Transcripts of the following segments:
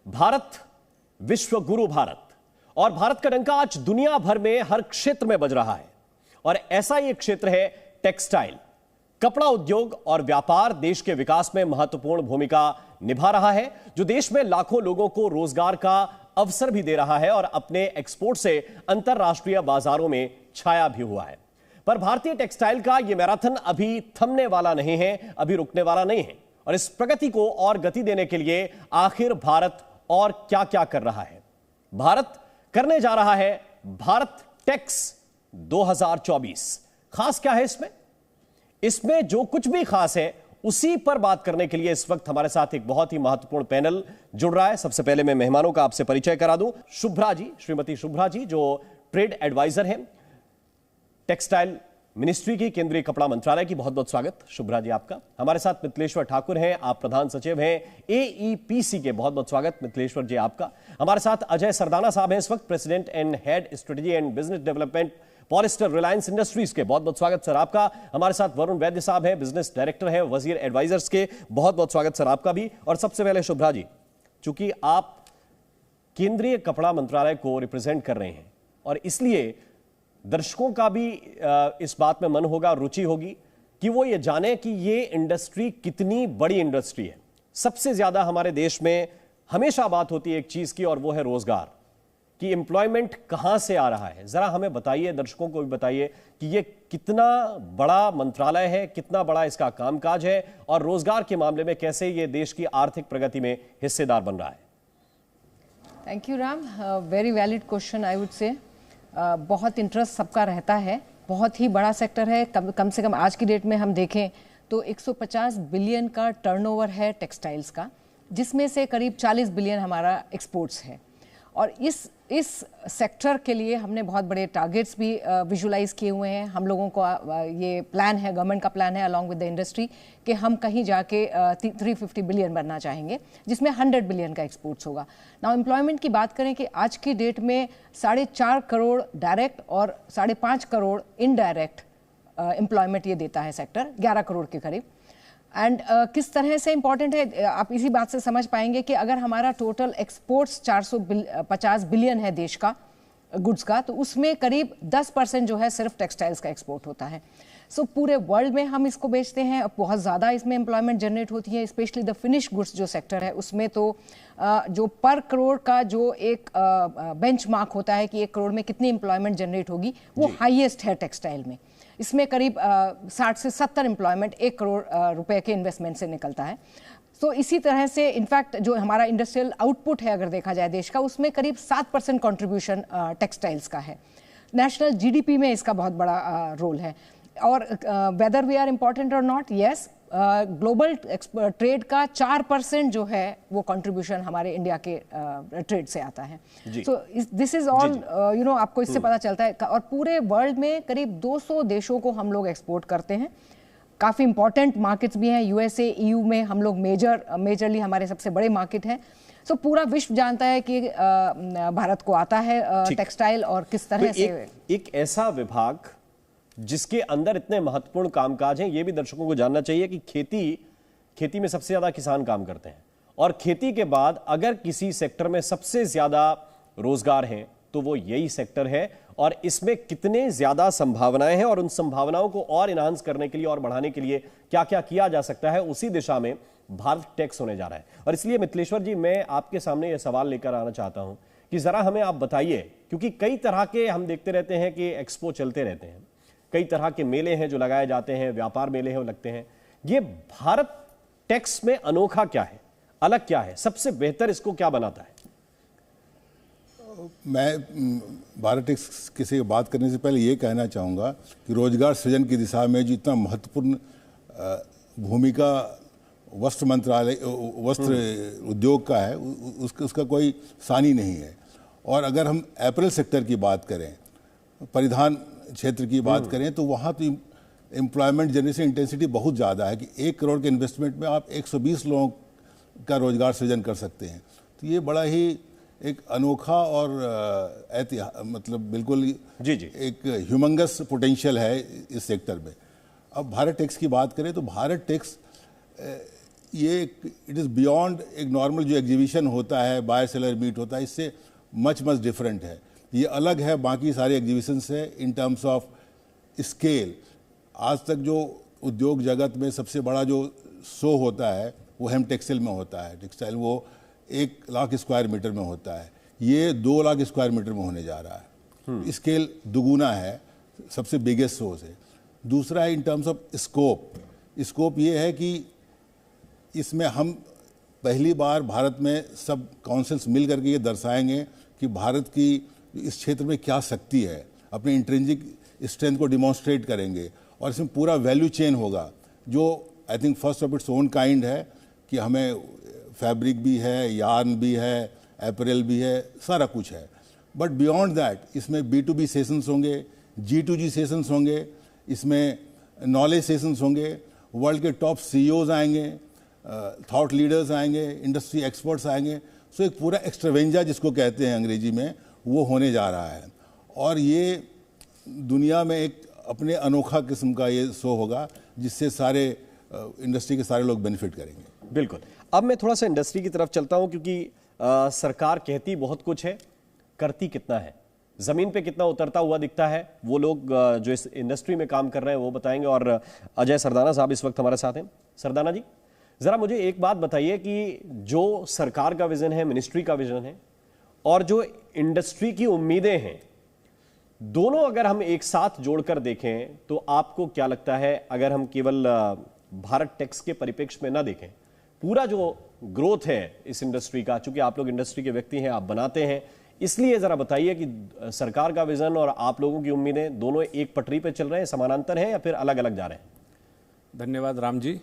भारत, विश्व गुरु भारत, और भारत का डंका आज दुनिया भर में हर क्षेत्र में बज रहा है। और ऐसा ही एक क्षेत्र है टेक्सटाइल। कपड़ा उद्योग और व्यापार देश के विकास में महत्वपूर्ण भूमिका निभा रहा है, जो देश में लाखों लोगों को रोजगार का अवसर भी दे रहा है और अपने एक्सपोर्ट से अंतरराष्ट्रीय बाजारों में छाया भी हुआ है। पर भारतीय टेक्सटाइल का यह मैराथन अभी थमने वाला नहीं है, अभी रुकने वाला नहीं है। और इस प्रगति को और गति देने के लिए आखिर भारत और क्या क्या कर रहा है? भारत करने जा रहा है भारत टेक्स 2024। खास क्या है इसमें? इसमें जो कुछ भी खास है उसी पर बात करने के लिए इस वक्त हमारे साथ एक बहुत ही महत्वपूर्ण पैनल जुड़ रहा है। सबसे पहले मैं मेहमानों का आपसे परिचय करा दूं। शुभ्रा जी, श्रीमती शुभ्रा जी, जो ट्रेड एडवाइजर हैं टेक्सटाइल मिनिस्ट्री की, केंद्रीय कपड़ा मंत्रालय की। बहुत बहुत स्वागत शुभ्रा जी आपका। हमारे साथ मिथिलेश्वर ठाकुर हैं, आप प्रधान सचिव हैं एईपीसी के। बहुत बहुत स्वागत मिथिलेश्वर जी आपका। हमारे साथ अजय सरदाना साहब हैं इस वक्त, president and head strategy and business development polyester Reliance industries के। बहुत बहुत स्वागत सर आपका। हमारे साथ वरुण वैद्य साहब हैं, बिजनेस डायरेक्टर हैं वजीर एडवाइजर्स के। बहुत बहुत स्वागत सर आपका भी। और सबसे पहले शुभ्रा जी, चूंकि आप केंद्रीय कपड़ा मंत्रालय को रिप्रेजेंट कर रहे हैं और इसलिए दर्शकों का भी इस बात में मन होगा, रुचि होगी कि वो ये जाने कि ये इंडस्ट्री कितनी बड़ी इंडस्ट्री है। सबसे ज्यादा हमारे देश में हमेशा बात होती है एक चीज की, और वो है रोजगार कि एम्प्लॉयमेंट कहां से आ रहा है। जरा हमें बताइए, दर्शकों को भी बताइए कि ये कितना बड़ा मंत्रालय है, कितना बड़ा इसका कामकाज है और रोजगार के मामले में कैसे ये देश की आर्थिक प्रगति में हिस्सेदार बन रहा है। Thank you Ram, very valid question I would say. बहुत इंटरेस्ट सबका रहता है, बहुत ही बड़ा सेक्टर है। कम से कम आज की डेट में हम देखें तो 150 बिलियन का टर्नओवर है टेक्सटाइल्स का, जिसमें से करीब 40 बिलियन हमारा एक्सपोर्ट्स है। और इस सेक्टर के लिए हमने बहुत बड़े टारगेट्स भी विजुलाइज किए हुए हैं। हम लोगों को ये प्लान है, गवर्नमेंट का प्लान है अलॉन्ग विद द इंडस्ट्री, कि हम कहीं जाके 350 बिलियन बनना चाहेंगे, जिसमें 100 बिलियन का एक्सपोर्ट्स होगा। नाउ एम्प्लॉयमेंट की बात करें कि आज की डेट में 4.5 करोड़ डायरेक्ट और 5.5 करोड़ इनडायरेक्ट एम्प्लॉयमेंट ये देता है सेक्टर, 11 करोड़ के करीब। एंड किस तरह से इंपॉर्टेंट है आप इसी बात से समझ पाएंगे कि अगर हमारा टोटल एक्सपोर्ट्स 450 बिलियन है देश का गुड्स का, तो उसमें करीब 10% जो है सिर्फ टेक्सटाइल्स का एक्सपोर्ट होता है। सो पूरे वर्ल्ड में हम इसको बेचते हैं, बहुत ज़्यादा इसमें एम्प्लॉयमेंट जनरेट होती है, स्पेशली द फिनिश गुड्स जो सेक्टर है उसमें। तो जो पर करोड़ का जो एक बेंचमार्क होता है कि 1 करोड़ में कितनी एम्प्लॉयमेंट जनरेट होगी, वो हाईएस्ट है टेक्सटाइल में। इसमें करीब 60 से 70 एम्प्लॉयमेंट 1 करोड़ रुपए के इन्वेस्टमेंट से निकलता है। तो इसी तरह से इनफैक्ट जो हमारा इंडस्ट्रियल आउटपुट है अगर देखा जाए देश का, उसमें करीब 7% कंट्रीब्यूशन टेक्सटाइल्स का है। नेशनल जीडीपी में इसका बहुत बड़ा रोल है। और वेदर वी आर इम्पॉर्टेंट और नॉट, यस, ग्लोबल ट्रेड का 4% जो है वो कंट्रीब्यूशन हमारे इंडिया के ट्रेड से आता है। सो this is all you know, आपको इससे पता चलता है। और पूरे वर्ल्ड में करीब 200 देशों को हम लोग एक्सपोर्ट करते हैं। काफ़ी इंपॉर्टेंट मार्केट्स भी हैं, यूएसए, ईयू में हम लोग मेजरली हमारे सबसे बड़े मार्केट हैं। सो पूरा विश्व जानता है कि भारत को आता है टेक्सटाइल और किस तरह से। एक ऐसा विभाग जिसके अंदर इतने महत्वपूर्ण कामकाज हैं, ये भी दर्शकों को जानना चाहिए कि खेती में सबसे ज्यादा किसान काम करते हैं, और खेती के बाद अगर किसी सेक्टर में सबसे ज्यादा रोजगार है तो वो यही सेक्टर है। और इसमें कितने ज्यादा संभावनाएं हैं और उन संभावनाओं को और इनहांस करने के लिए और बढ़ाने के लिए क्या क्या किया जा सकता है, उसी दिशा में भारत टेक्स होने जा रहा है। और इसलिए मिथिलेश्वर जी, मैं आपके सामने यह सवाल लेकर आना चाहता हूं कि जरा हमें आप बताइए, क्योंकि कई तरह के हम देखते रहते हैं कि एक्सपो चलते रहते हैं, कई तरह के मेले हैं जो लगाए जाते हैं, व्यापार मेले हैं वो लगते हैं। ये भारत टेक्स में अनोखा क्या है, अलग क्या है, सबसे बेहतर इसको क्या बनाता है? मैं भारत टेक्स किसी की बात करने से पहले ये कहना चाहूँगा कि रोजगार सृजन की दिशा में जितना महत्वपूर्ण भूमिका वस्त्र मंत्रालय, वस्त्र उद्योग का है, उसका कोई सानी नहीं है। और अगर हम एपरल सेक्टर की बात करें, परिधान क्षेत्र की बात करें, तो वहाँ तो एम्प्लॉयमेंट जनरेशन इंटेंसिटी बहुत ज़्यादा है कि 1 करोड़ के इन्वेस्टमेंट में आप 120 लोगों का रोजगार सृजन कर सकते हैं। तो ये बड़ा ही एक अनोखा और मतलब बिल्कुल एक ह्यूमंगस पोटेंशियल है इस सेक्टर में। अब भारत टेक्स की बात करें तो भारत टेक्स ये इट इज़ बियॉन्ड एक नॉर्मल जो एग्जीबिशन होता है, बायर सेलर मीट होता है, इससे मच डिफरेंट है। ये अलग है बाकी सारे एग्जीबिशन से इन टर्म्स ऑफ स्केल। आज तक जो उद्योग जगत में सबसे बड़ा जो शो होता है वो हेम टेक्सटाइल में होता है। टेक्सटाइल वो 1 लाख स्क्वायर मीटर में होता है, ये 2 लाख स्क्वायर मीटर में होने जा रहा है। स्केल दुगुना है, सबसे बिगेस्ट सोर्स है। दूसरा है इन टर्म्स ऑफ स्कोप ये है कि इसमें हम पहली बार भारत में सब काउंसिल्स मिल करके ये दर्शाएंगे कि भारत की इस क्षेत्र में क्या शक्ति है, अपने इंट्रिंसिक स्ट्रेंथ को डिमॉन्स्ट्रेट करेंगे। और इसमें पूरा वैल्यू चेन होगा जो I think first of its own kind है कि हमें फैब्रिक भी है, यार्न भी है, एपरेल भी है, सारा कुछ है। बट बियॉन्ड दैट इसमें B2B सेशंस होंगे, G2G सेशंस होंगे, इसमें नॉलेज सेशंस होंगे, वर्ल्ड के टॉप CEOs आएंगे, थॉट लीडर्स आएंगे, इंडस्ट्री एक्सपर्ट्स आएंगे। सो एक पूरा एक्स्ट्रावेंजा जिसको कहते हैं अंग्रेजी में, वो होने जा रहा है। और ये दुनिया में एक अपने अनोखा किस्म का ये शो होगा जिससे सारे इंडस्ट्री के सारे लोग बेनिफिट करेंगे। बिल्कुल। अब मैं थोड़ा सा इंडस्ट्री की तरफ चलता हूं, क्योंकि सरकार कहती बहुत कुछ है, करती कितना है, जमीन पे कितना उतरता हुआ दिखता है, वो लोग जो इस इंडस्ट्री में काम कर रहे हैं वो बताएंगे। और अजय सरदाना साहब इस वक्त हमारे साथ हैं। सरदाना जी, जरा मुझे एक बात बताइए कि जो सरकार का विजन है, मिनिस्ट्री का विजन है, और जो इंडस्ट्री की उम्मीदें हैं, दोनों अगर हम एक साथ जोड़कर देखें तो आपको क्या लगता है, अगर हम केवल भारत टेक्स के परिप्रेक्ष्य में ना देखें, पूरा जो ग्रोथ है इस इंडस्ट्री का, चूंकि आप लोग इंडस्ट्री के व्यक्ति हैं, आप बनाते हैं, इसलिए जरा बताइए कि सरकार का विजन और आप लोगों की उम्मीदें दोनों एक पटरी पर चल रहे हैं, समानांतर हैं या फिर अलग अलग जा रहे हैं? धन्यवाद राम जी।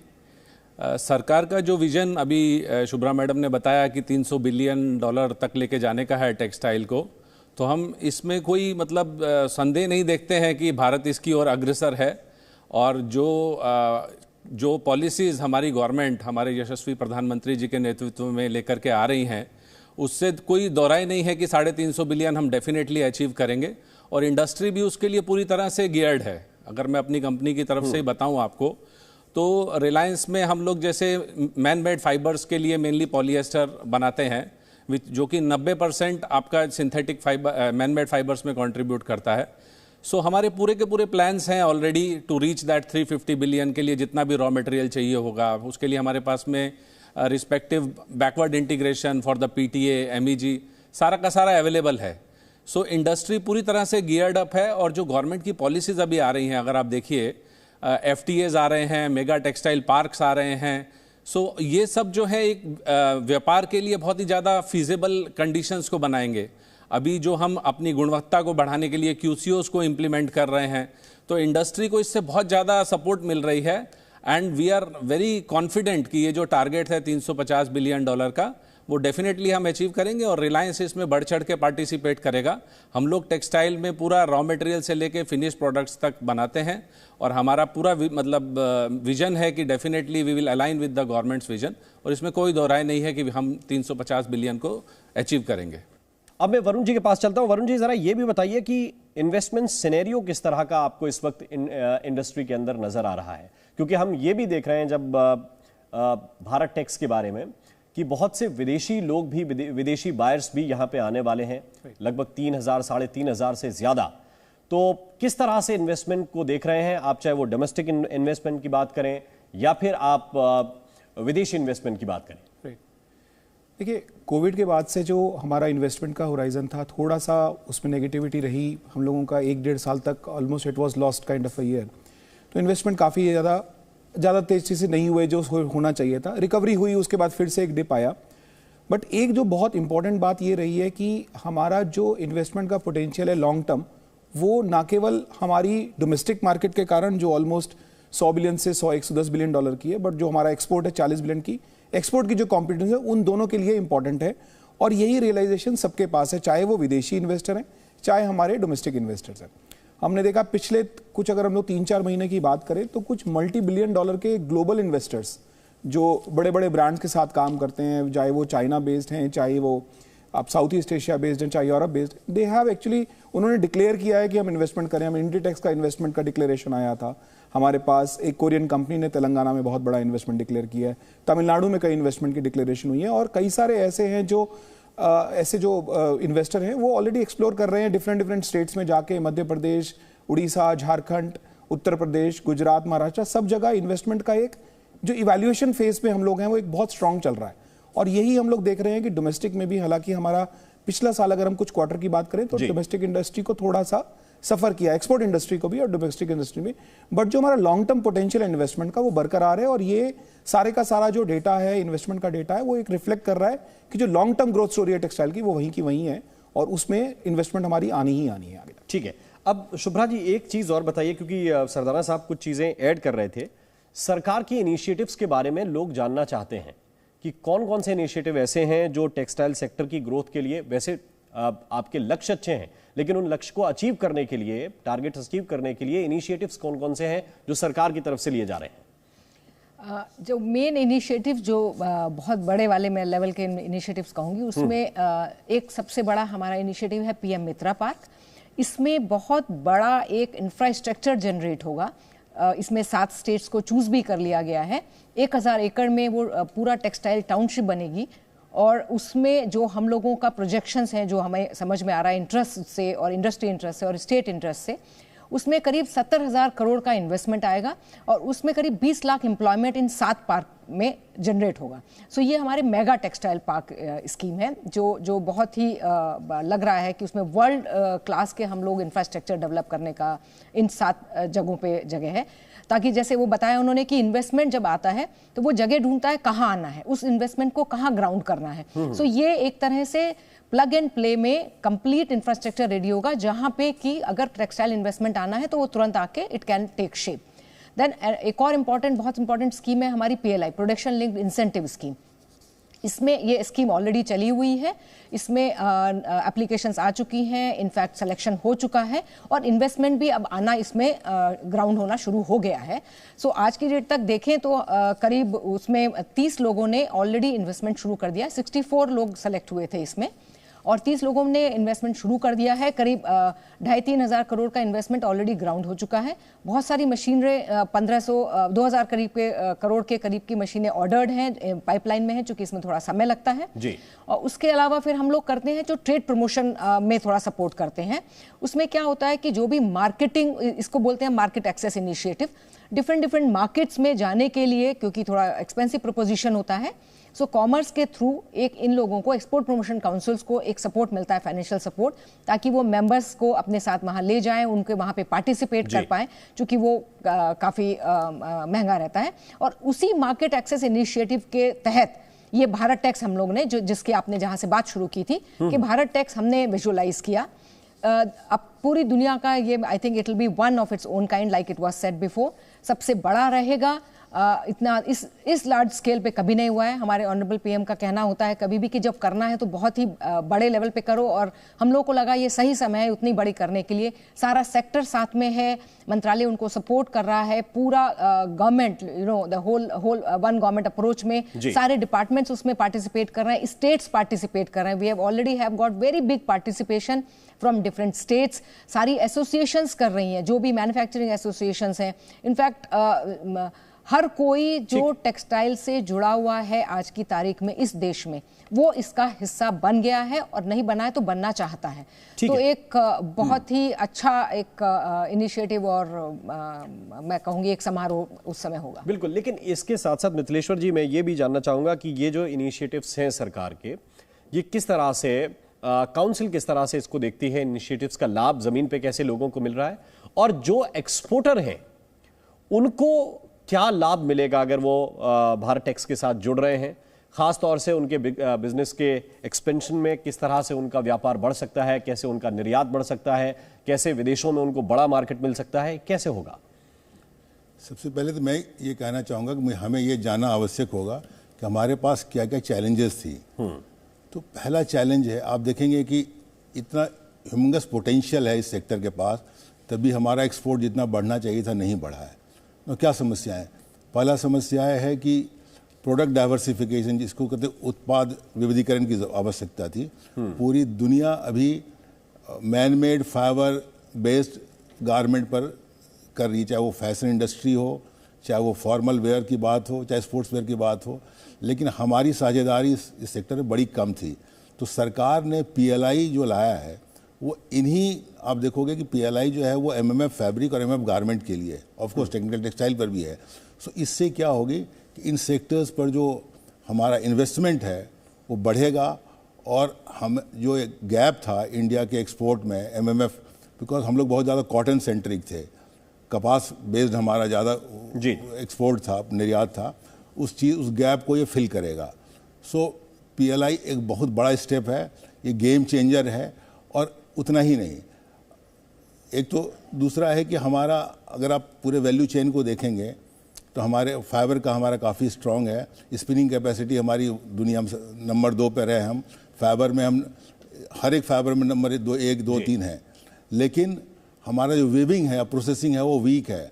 सरकार का जो विजन अभी शुभ्रा मैडम ने बताया कि $300 बिलियन तक लेके जाने का है टेक्सटाइल को, तो हम इसमें कोई मतलब संदेह नहीं देखते हैं कि भारत इसकी ओर अग्रसर है। और जो पॉलिसीज़ हमारी गवर्नमेंट, हमारे यशस्वी प्रधानमंत्री जी के नेतृत्व में लेकर के आ रही हैं, उससे कोई दोहराई नहीं है कि 350 बिलियन हम डेफिनेटली अचीव करेंगे। और इंडस्ट्री भी उसके लिए पूरी तरह से गियर्ड है। अगर मैं अपनी कंपनी की तरफ से बताऊं आपको, तो रिलायंस में हम लोग जैसे मैन मेड फाइबर्स के लिए मेनली पॉलिएस्टर बनाते हैं, जो कि 90% आपका synthetic fibre man made fibres में कंट्रीब्यूट करता है। सो हमारे पूरे के पूरे प्लान्स हैं already to reach that 350 billion के लिए। जितना भी रॉ मटेरियल चाहिए होगा उसके लिए हमारे पास में respective backward integration for the PTA, MEG सारा का सारा अवेलेबल है। सो इंडस्ट्री पूरी तरह से गियर्ड अप है। और जो गवर्नमेंट की पॉलिसीज अभी आ रही हैं, अगर आप देखिए FTAs आ रहे हैं, मेगा टेक्सटाइल पार्क्स आ रहे हैं। सो ये सब जो है एक व्यापार के लिए बहुत ही ज़्यादा फीजेबल कंडीशंस को बनाएंगे। अभी जो हम अपनी गुणवत्ता को बढ़ाने के लिए QCOs को इम्प्लीमेंट कर रहे हैं, तो इंडस्ट्री को इससे बहुत ज़्यादा सपोर्ट मिल रही है। And we are very confident कि ये जो टारगेट है $350 बिलियन का, वो डेफिनेटली हम अचीव करेंगे। और रिलायंस इसमें बढ़ चढ़ के पार्टिसिपेट करेगा। हम लोग टेक्सटाइल में पूरा रॉ मटेरियल से लेके फिनिश प्रोडक्ट्स तक बनाते हैं। और हमारा पूरा मतलब विजन है कि definitely we will align with the government's vision. और इसमें कोई दो राय नहीं है कि हम 350 बिलियन को अचीव करेंगे। अब मैं वरुण जी के पास चलता हूं। वरुण जी, जरा ये भी बताइए कि इन्वेस्टमेंट सिनेरियो किस तरह का आपको इस वक्त इंडस्ट्री के अंदर नजर आ रहा है, क्योंकि हम ये भी देख रहे हैं जब भारत टेक्स के बारे में कि बहुत से विदेशी लोग भी, विदेशी बायर्स भी यहाँ पे आने वाले हैं, लगभग 3,000 साढ़े 3,000 से ज्यादा। तो किस तरह से इन्वेस्टमेंट को देख रहे हैं आप, चाहे वो डोमेस्टिक इन्वेस्टमेंट की बात करें या फिर आप विदेशी इन्वेस्टमेंट की बात करें? देखिए, कोविड के बाद से जो हमारा इन्वेस्टमेंट का होराइजन था, थोड़ा सा उसमें नेगेटिविटी रही हम लोगों का। 1-1.5 साल तक almost it was lost kind of a year. तो इन्वेस्टमेंट काफ़ी ज़्यादा तेज़ी से नहीं हुए जो होना चाहिए था। रिकवरी हुई, उसके बाद फिर से एक डिप आया। बट एक जो बहुत इंपॉर्टेंट बात ये रही है कि हमारा जो इन्वेस्टमेंट का पोटेंशियल है लॉन्ग टर्म, वो ना केवल हमारी डोमेस्टिक मार्केट के कारण जो ऑलमोस्ट 100 बिलियन से 110 बिलियन डॉलर की है, बट जो हमारा एक्सपोर्ट है 40 बिलियन की, एक्सपोर्ट की जो कॉम्पिटिशन है उन दोनों के लिए इंपॉर्टेंट है। और यही रियलाइजेशन सबके पास है, चाहे वो विदेशी इन्वेस्टर हैं चाहे हमारे डोमेस्टिक इन्वेस्टर्स हैं। हमने देखा पिछले कुछ, अगर हम लोग 3-4 महीने की बात करें, तो कुछ $multi-billion के ग्लोबल इन्वेस्टर्स जो बड़े बड़े ब्रांड्स के साथ काम करते हैं, चाहे वो चाइना बेस्ड हैं, चाहे वो आप साउथ ईस्ट एशिया बेस्ड हैं, चाहे Europe based, they have actually, उन्होंने डिक्लेयर किया है कि हम इन्वेस्टमेंट करें। हम इंडीटेक्स का इन्वेस्टमेंट का डिक्लेरेशन आया था, हमारे पास एक कोरियन कंपनी ने तेलंगाना में बहुत बड़ा इन्वेस्टमेंट डिक्लेयर किया है, तमिलनाडु में कई इन्वेस्टमेंट की डिक्लेरेशन हुई है, और कई सारे ऐसे हैं जो इन्वेस्टर हैं वो ऑलरेडी एक्सप्लोर कर रहे हैं डिफरेंट स्टेट्स में जाके, मध्य प्रदेश, उड़ीसा, झारखंड, उत्तर प्रदेश, गुजरात, महाराष्ट्र, सब जगह इन्वेस्टमेंट का एक जो इवैल्यूएशन फेज पे हम लोग हैं वो एक बहुत स्ट्रांग चल रहा है। और यही हम लोग देख रहे हैं कि डोमेस्टिक में भी, हालांकि हमारा पिछला साल अगर हम कुछ क्वार्टर की बात करें तो डोमेस्टिक इंडस्ट्री को थोड़ा सा सफर किया, एक्सपोर्ट इंडस्ट्री को भी और डोमेस्टिक इंडस्ट्री में, बट जो हमारा लॉन्ग टर्म पोटेंशियल इन्वेस्टमेंट का वो बरकरार है। और ये सारे का सारा जो डेटा है, इन्वेस्टमेंट का डेटा है, वो एक रिफ्लेक्ट कर रहा है कि जो लॉन्ग टर्म ग्रोथ स्टोरी है टेक्सटाइल की वो वहीं की वहीं है, और उसमें इन्वेस्टमेंट हमारी आनी ही आनी है आगे। ठीक है, अब शुभ्रा जी एक चीज और बताइए, क्योंकि सरदाना साहब कुछ चीजें ऐड कर रहे थे। सरकार की इनिशिएटिव्स के बारे में लोग जानना चाहते हैं कि कौन कौन से इनिशिएटिव ऐसे हैं जो टेक्सटाइल सेक्टर की ग्रोथ के लिए, वैसे आपके लक्ष्य अच्छे हैं, लेकिन उन लक्ष्य को अचीव करने के लिए, टारगेट अचीव करने के लिए इनिशिएटिव्स कौन कौन से हैं जो सरकार की तरफ से लिए जा रहे हैं? जो मेन इनिशिएटिव जो बहुत बड़े वाले मैं लेवल के इनिशिएटिव्स कहूँगी, उसमें एक सबसे बड़ा हमारा इनिशिएटिव है पीएम मित्रा पार्क। इसमें बहुत बड़ा एक इंफ्रास्ट्रक्चर जनरेट होगा। इसमें 7 स्टेट्स को चूज भी कर लिया गया है। 1000 एकड़ में वो पूरा टेक्सटाइल टाउनशिप बनेगी, और उसमें जो हम लोगों का प्रोजेक्शंस हैं, जो हमें समझ में आ रहा है इंटरेस्ट से और इंडस्ट्री इंटरेस्ट से और स्टेट इंटरेस्ट से, उसमें करीब 70,000 करोड़ का इन्वेस्टमेंट आएगा, और उसमें करीब 20 लाख एम्प्लॉयमेंट इन 7 पार्क में जनरेट होगा। सो ये हमारे मेगा टेक्सटाइल पार्क स्कीम है, जो बहुत ही लग रहा है कि उसमें वर्ल्ड क्लास के हम लोग इंफ्रास्ट्रक्चर डेवलप करने का इन 7 जगहों पे जगह है, ताकि जैसे वो बताया उन्होंने कि इन्वेस्टमेंट जब आता है तो वो जगह ढूंढता है कहाँ आना है, उस इन्वेस्टमेंट को कहाँ ग्राउंड करना है। सो ये एक तरह से प्लग एंड प्ले में कंप्लीट इंफ्रास्ट्रक्चर रेडी होगा, जहां पे कि अगर टेक्सटाइल इन्वेस्टमेंट आना है तो वो तुरंत आके it can take shape. Then एक और बहुत इंपॉर्टेंट स्कीम है हमारी PLI, production linked incentive scheme. इसमें ये स्कीम ऑलरेडी चली हुई है, इसमें एप्लीकेशंस आ चुकी हैं, इनफैक्ट सिलेक्शन हो चुका है, और इन्वेस्टमेंट भी अब आना इसमें ग्राउंड होना शुरू हो गया है। सो आज की डेट तक देखें तो करीब उसमें 30 लोगों ने ऑलरेडी इन्वेस्टमेंट शुरू कर दिया। 64 लोग सेलेक्ट हुए थे इसमें, और 30 लोगों ने इन्वेस्टमेंट शुरू कर दिया है। करीब 2,500-3 हज़ार करोड़ का इन्वेस्टमेंट ऑलरेडी ग्राउंड हो चुका है। बहुत सारी मशीनरी 2,000 करोड़ के करीब की मशीनें ऑर्डर्ड हैं, पाइपलाइन में हैं, चूंकि इसमें थोड़ा समय लगता है जी। और उसके अलावा फिर हम लोग करते हैं जो ट्रेड प्रमोशन में थोड़ा सपोर्ट करते हैं। उसमें क्या होता है कि जो भी मार्केटिंग, इसको बोलते हैं market access initiative, different markets में जाने के लिए, क्योंकि थोड़ा एक्सपेंसिव प्रपोजिशन होता है, सो कॉमर्स के थ्रू एक इन लोगों को, एक्सपोर्ट प्रमोशन काउंसिल्स को एक सपोर्ट मिलता है, फाइनेंशियल सपोर्ट, ताकि वो मेंबर्स को अपने साथ वहां ले जाएं, उनके वहां पे पार्टिसिपेट कर पाएं, क्योंकि वो काफी महंगा रहता है। और उसी मार्केट एक्सेस इनिशिएटिव के तहत ये भारत टैक्स हम लोग ने, जिसकी आपने जहां से बात शुरू की थी कि भारत टैक्स हमने विजुअलाइज किया। अब पूरी दुनिया का ये, I think it will be one of its own kind, like it was said before, सबसे बड़ा रहेगा। इतना इस लार्ज स्केल पे कभी नहीं हुआ है। हमारे ऑनरेबल पीएम का कहना होता है कभी भी कि जब करना है तो बहुत ही बड़े लेवल पे करो, और हम लोग को लगा ये सही समय है उतनी बड़ी करने के लिए। सारा सेक्टर साथ में है, मंत्रालय उनको सपोर्ट कर रहा है, पूरा government, the whole one government approach में सारे डिपार्टमेंट्स उसमें पार्टिसिपेट कर रहे हैं, स्टेट्स पार्टिसिपेट कर रहे हैं। We have already have got very big participation from different states. सारी एसोसिएशंस कर रही हैं, जो भी मैन्युफैक्चरिंग एसोसिएशंस हैं। इनफैक्ट हर कोई जो टेक्सटाइल से जुड़ा हुआ है आज की तारीख में इस देश में, वो इसका हिस्सा बन गया है, और नहीं बना है तो बनना चाहता है। तो एक बहुत ही अच्छा एक इनिशिएटिव, और मैं कहूंगी एक समारोह उस समय होगा। बिल्कुल, लेकिन इसके साथ साथ मिथिलेश्वर जी, मैं ये भी जानना चाहूंगा कि ये जो इनिशिएटिव्स हैं सरकार के, ये किस तरह से काउंसिल किस तरह से इसको देखती है, इनिशिएटिव्स का लाभ जमीन पे कैसे लोगों को मिल रहा है, और जो एक्सपोर्टर हैं उनको क्या लाभ मिलेगा अगर वो भारत टैक्स के साथ जुड़ रहे हैं, खास तौर से उनके बिजनेस के एक्सपेंशन में किस तरह से उनका व्यापार बढ़ सकता है, कैसे उनका निर्यात बढ़ सकता है, कैसे विदेशों में उनको बड़ा मार्केट मिल सकता है, कैसे होगा? सबसे पहले तो मैं ये कहना चाहूँगा कि हमें ये जानना आवश्यक होगा कि हमारे पास क्या क्या चैलेंजेस थी। तो पहला चैलेंज है, आप देखेंगे कि इतना ह्यूमंगस पोटेंशियल है इस सेक्टर के पास, तभी हमारा एक्सपोर्ट जितना बढ़ना चाहिए था नहीं बढ़ा है। तो क्या समस्याएं? पहला समस्या है कि प्रोडक्ट डाइवर्सिफिकेशन, जिसको कहते हैं उत्पाद विविधीकरण की आवश्यकता थी। पूरी दुनिया अभी man made fibre based garment पर कर रही है, चाहे वो फैशन इंडस्ट्री हो, चाहे वो फॉर्मल वेयर की बात हो, चाहे स्पोर्ट्स वेयर की बात हो, लेकिन हमारी साझेदारी इस सेक्टर में बड़ी कम थी। तो सरकार ने PLI जो लाया है वो इन्हीं, आप देखोगे कि PLI जो है वो MMF फैब्रिक और MMF गारमेंट के लिए, ऑफ कोर्स टेक्निकल टेक्सटाइल पर भी है। सो इससे क्या होगी कि इन सेक्टर्स पर जो हमारा इन्वेस्टमेंट है वो बढ़ेगा, और हम जो एक गैप था इंडिया के एक्सपोर्ट में MMF, बिकॉज हम लोग बहुत ज़्यादा कॉटन सेंट्रिक थे, कपास बेस्ड हमारा ज़्यादा एक्सपोर्ट था, निर्यात था, उस गैप को ये फिल करेगा। सो PLI एक बहुत बड़ा स्टेप है, ये गेम चेंजर है। और उतना ही नहीं, एक तो दूसरा है कि हमारा, अगर आप पूरे वैल्यू चेन को देखेंगे तो हमारे फाइबर का हमारा काफ़ी स्ट्रॉन्ग है, स्पिनिंग कैपेसिटी हमारी दुनिया में नंबर 2 पर है। हम फाइबर में, हम हर एक फाइबर में नंबर 1, 2, 3 है, लेकिन हमारा जो वीविंग है, प्रोसेसिंग है, वो वीक है।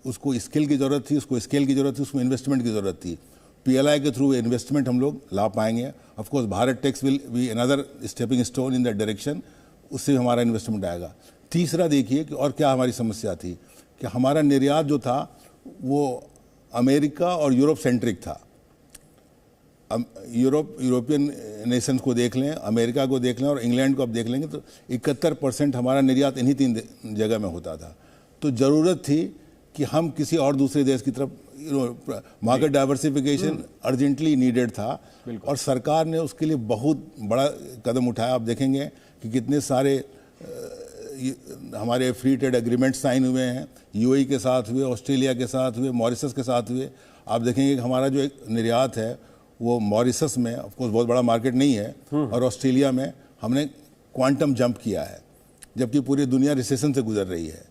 उसको स्किल की ज़रूरत थी, उसको स्केल की ज़रूरत थी, उसको इन्वेस्टमेंट की ज़रूरत थी। PLI के थ्रू इन्वेस्टमेंट हम लोग ला पाएंगे। Of course Bharat Tex will be another stepping stone in that direction, उससे हमारा इन्वेस्टमेंट आएगा। तीसरा देखिए कि और क्या हमारी समस्या थी कि हमारा निर्यात जो था वो अमेरिका और यूरोप सेंट्रिक था। यूरोपियन नेशंस को देख लें, अमेरिका को देख लें और इंग्लैंड को आप देख लेंगे तो 71% हमारा निर्यात इन्हीं 3 जगह में होता था। तो ज़रूरत थी कि हम किसी और दूसरे देश की तरफ, मार्केट डाइवर्सिफिकेशन अर्जेंटली नीडेड था, और सरकार ने उसके लिए बहुत बड़ा कदम उठाया। आप देखेंगे कि कितने सारे हमारे फ्री ट्रेड एग्रीमेंट साइन हुए हैं, UAE के साथ हुए, ऑस्ट्रेलिया के साथ हुए, मॉरिशस के साथ हुए। आप देखेंगे कि हमारा जो एक निर्यात है वो मॉरिशस में, ऑफ कोर्स बहुत बड़ा मार्केट नहीं है, और ऑस्ट्रेलिया में हमने क्वांटम जंप किया है, जबकि पूरी दुनिया रिसेशन से गुजर रही है।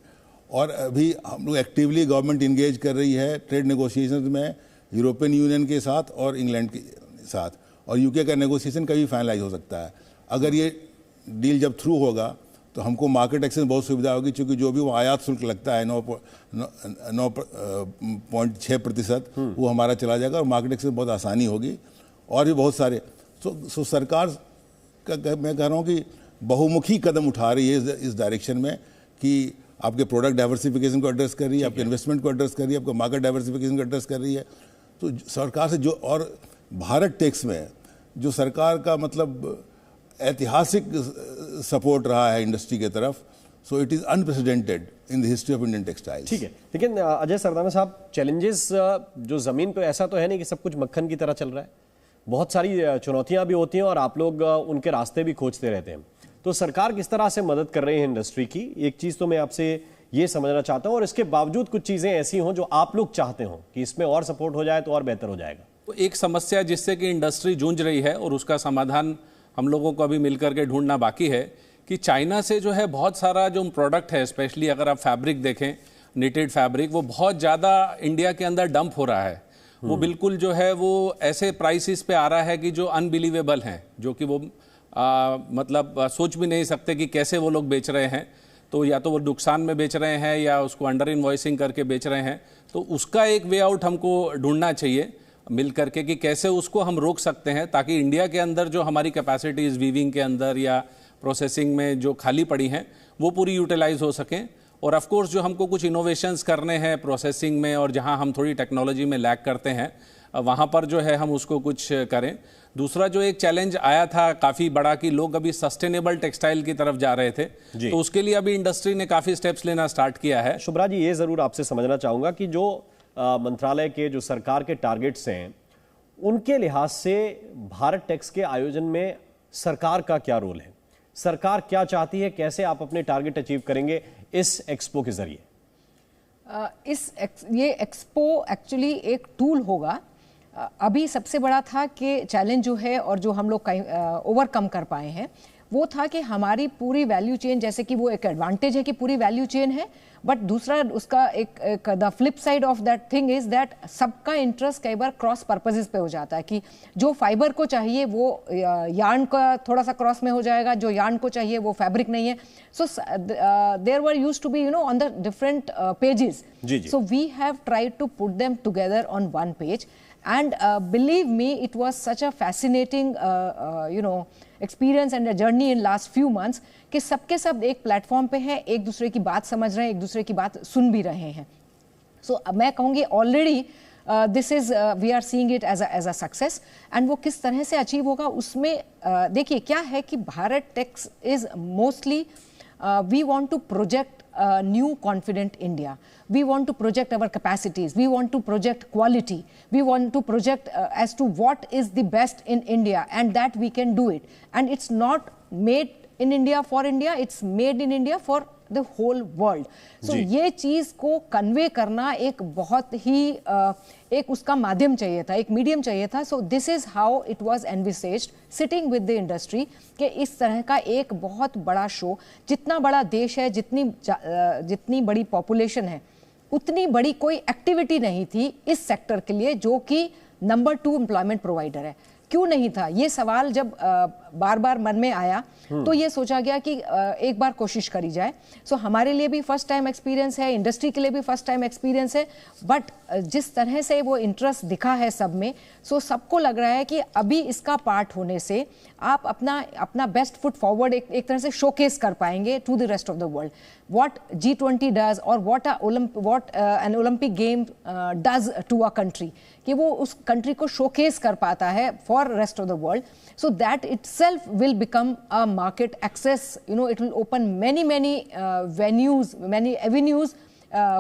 और अभी हम लोग एक्टिवली गवर्नमेंट इंगेज कर रही है ट्रेड नेगोशिएशन में यूरोपियन यूनियन के साथ और इंग्लैंड के साथ, और UK का नेगोशिएशन कभी फाइनलाइज हो सकता है। अगर ये डील जब थ्रू होगा तो हमको मार्केट एक्सेस में बहुत सुविधा होगी, क्योंकि जो भी वो आयात शुल्क लगता है 9.6%, वो हमारा चला जाएगा और मार्केट एक्सेस में बहुत आसानी होगी। और भी बहुत सारे सो सरकार का मैं कह रहा हूँ कि बहुमुखी कदम उठा रही है इस डायरेक्शन में, कि आपके प्रोडक्ट डाइवर्सिफिकेशन को एड्रेस कर रही है, आपके इन्वेस्टमेंट को एड्रेस कर रही है, आपको मार्केट डाइवर्सिफिकेशन को एड्रेस कर रही है। तो सरकार से जो, और भारत टेक्स में जो सरकार का मतलब ऐतिहासिक सपोर्ट रहा है इंडस्ट्री के तरफ, so it is unprecedented in the history of Indian textile. ठीक है, लेकिन अजय सरदाना साहब, चैलेंजेस जो ज़मीन पे, ऐसा तो है नहीं कि सब कुछ मक्खन की तरह चल रहा है, बहुत सारी चुनौतियां भी होती हैं और आप लोग उनके रास्ते भी खोजते रहते हैं। तो सरकार किस तरह से मदद कर रही है इंडस्ट्री की, एक चीज़ तो मैं आपसे ये समझना चाहता हूं, और इसके बावजूद कुछ चीज़ें ऐसी हों जो आप लोग चाहते हो कि इसमें और सपोर्ट हो जाए तो और बेहतर हो जाएगा। तो एक समस्या जिससे कि इंडस्ट्री जूझ रही है और उसका समाधान हम लोगों को अभी मिलकर के ढूंढना बाकी है, कि चाइना से जो है बहुत सारा जो प्रोडक्ट है, स्पेशली अगर आप फैब्रिक देखें, निटेड फैब्रिक, वो बहुत ज़्यादा इंडिया के अंदर डंप हो रहा है। वो बिल्कुल जो है वो ऐसे प्राइसेस पे आ रहा है कि जो अनबिलीवेबल हैं, जो कि वो मतलब सोच भी नहीं सकते कि कैसे वो लोग बेच रहे हैं। तो या तो वो नुकसान में बेच रहे हैं या उसको अंडर इनवॉइसिंग करके बेच रहे हैं। तो उसका एक वे आउट हमको ढूंढना चाहिए मिल करके, कि कैसे उसको हम रोक सकते हैं, ताकि इंडिया के अंदर जो हमारी कैपेसिटीज वीविंग के अंदर या प्रोसेसिंग में जो खाली पड़ी हैं वो पूरी यूटिलाइज हो सकें। और ऑफ कोर्स जो हमको कुछ इनोवेशंस करने हैं प्रोसेसिंग में, और जहां हम थोड़ी टेक्नोलॉजी में लैग करते हैं वहां पर जो है हम उसको कुछ करें। दूसरा जो एक चैलेंज आया था काफ़ी बड़ा, कि लोग अभी सस्टेनेबल टेक्सटाइल की तरफ जा रहे थे, तो उसके लिए अभी इंडस्ट्री ने काफ़ी स्टेप्स लेना स्टार्ट किया है। शुभ्रा जी, ये ज़रूर आपसे समझना चाहूँगा कि जो मंत्रालय के, जो सरकार के टारगेट्स हैं, उनके लिहाज से भारत टेक्स के आयोजन में सरकार का क्या रोल है, सरकार क्या चाहती है, कैसे आप अपने टारगेट अचीव करेंगे इस एक्सपो के जरिए? ये एक्सपो एक्चुअली एक टूल होगा। अभी सबसे बड़ा था कि चैलेंज जो है और जो हम लोग ओवरकम कर पाए हैं वो था कि हमारी पूरी वैल्यू चेन, जैसे कि वो एक एडवांटेज है कि पूरी वैल्यू चेन है, बट दूसरा उसका एक the flip side of that thing is that सबका इंटरेस्ट कई बार क्रॉस पर्पसेस पे हो जाता है, कि जो फाइबर को चाहिए वो यार्न का थोड़ा सा क्रॉस में हो जाएगा, जो यार्न को चाहिए वो फैब्रिक नहीं है। So there were used to be on the different pages, so we have tried to put them together on one page And believe me, it was such a fascinating, experience and a journey in last few months कि सबके सब एक platform पे हैं, एक दूसरे की बात समझ रहे हैं, एक दूसरे की बात सुन भी रहे हैं. So मैं कहूँगी already this is we are seeing it as a success. And वो किस तरह से अचीव होगा उसमें देखिए क्या है कि Bharat Tex is mostly we want to project new confident India. We want to project our capacities. We want to project quality. We want to project as to what is the best in India and that we can do it. And it's not made in India for India. It's made in India for the whole world. So ये चीज को convey करना एक बहुत ही एक उसका माध्यम चाहिए था, एक मीडियम चाहिए था. So this is how it was envisaged sitting with the industry कि इस तरह का एक बहुत बड़ा शो, जितना बड़ा देश है, जितनी बड़ी पॉपुलेशन है, उतनी बड़ी कोई एक्टिविटी नहीं थी इस सेक्टर के लिए जो कि नंबर 2 एम्प्लॉयमेंट प्रोवाइडर है. क्यों नहीं था ये सवाल जब बार बार मन में आया तो ये सोचा गया कि एक बार कोशिश करी जाए. सो हमारे लिए भी फर्स्ट टाइम एक्सपीरियंस है, इंडस्ट्री के लिए भी फर्स्ट टाइम एक्सपीरियंस है. बट जिस तरह से वो इंटरेस्ट दिखा है सब में, सो सबको लग रहा है कि अभी इसका पार्ट होने से आप अपना बेस्ट फुट फॉरवर्ड एक तरह से शोकेस कर पाएंगे to the rest of the world. What G20 does or what an Olympic game does to a country, कि वो उस कंट्री को शोकेस कर पाता है for rest of the world. So that itself will become a market access. It will open many venues, many avenues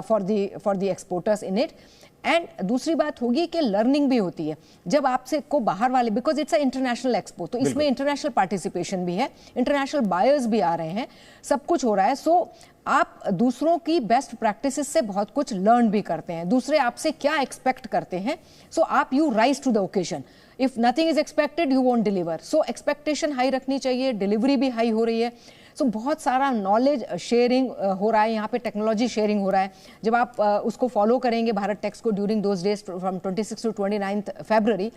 for the exporters in it. And दूसरी बात होगी कि लर्निंग भी होती है जब आपसे को बाहर वाले, because it's a international expo, तो इसमें इंटरनेशनल पार्टिसिपेशन भी है, इंटरनेशनल बायर्स भी आ रहे हैं, सब कुछ हो रहा है. सो आप दूसरों की बेस्ट प्रैक्टिसेस से बहुत कुछ लर्न भी करते हैं, दूसरे आपसे क्या एक्सपेक्ट करते हैं. सो आप you rise to the occasion. If nothing is expected you won't deliver. So expectation high रखनी चाहिए, डिलीवरी भी हाई हो रही है. सो बहुत सारा नॉलेज शेयरिंग हो रहा है यहाँ पे, टेक्नोलॉजी शेयरिंग हो रहा है. जब आप उसको फॉलो करेंगे भारत टेक्स को during those days from 26 to 29 फरवरी,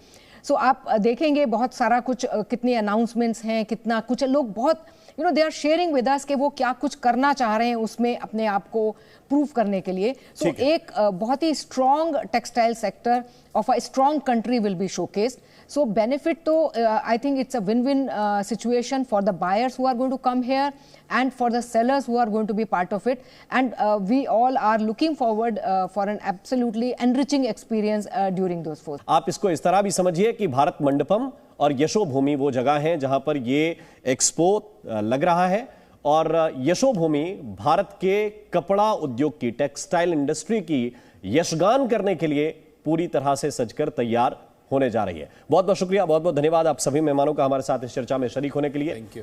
सो आप देखेंगे बहुत सारा कुछ, कितनी अनाउंसमेंट्स हैं, कितना कुछ लोग बहुत they are sharing with us कि वो क्या कुछ करना चाह रहे हैं उसमें अपने आप को प्रूव करने के लिए. सो एक बहुत ही strong textile sector of a strong country will be showcased. So benefit to, I think it's a win-win situation for the buyers who are going to come here and for the sellers who are going to be part of it. And we all are looking forward for an absolutely enriching experience during those 4. आप इसको इस तरह भी समझिए कि भारत मंडपम और यशोभूमि वो जगह हैं जहां पर ये एक्सपो लग रहा है, और यशोभूमि भारत के कपड़ा उद्योग की, टेक्सटाइल इंडस्ट्री की यशगान करने के लिए पूरी तरह से सजकर तैयार होने जा रही है. बहुत बहुत शुक्रिया, बहुत बहुत धन्यवाद आप सभी मेहमानों का हमारे साथ इस चर्चा में शरीक होने के लिए. Thank you.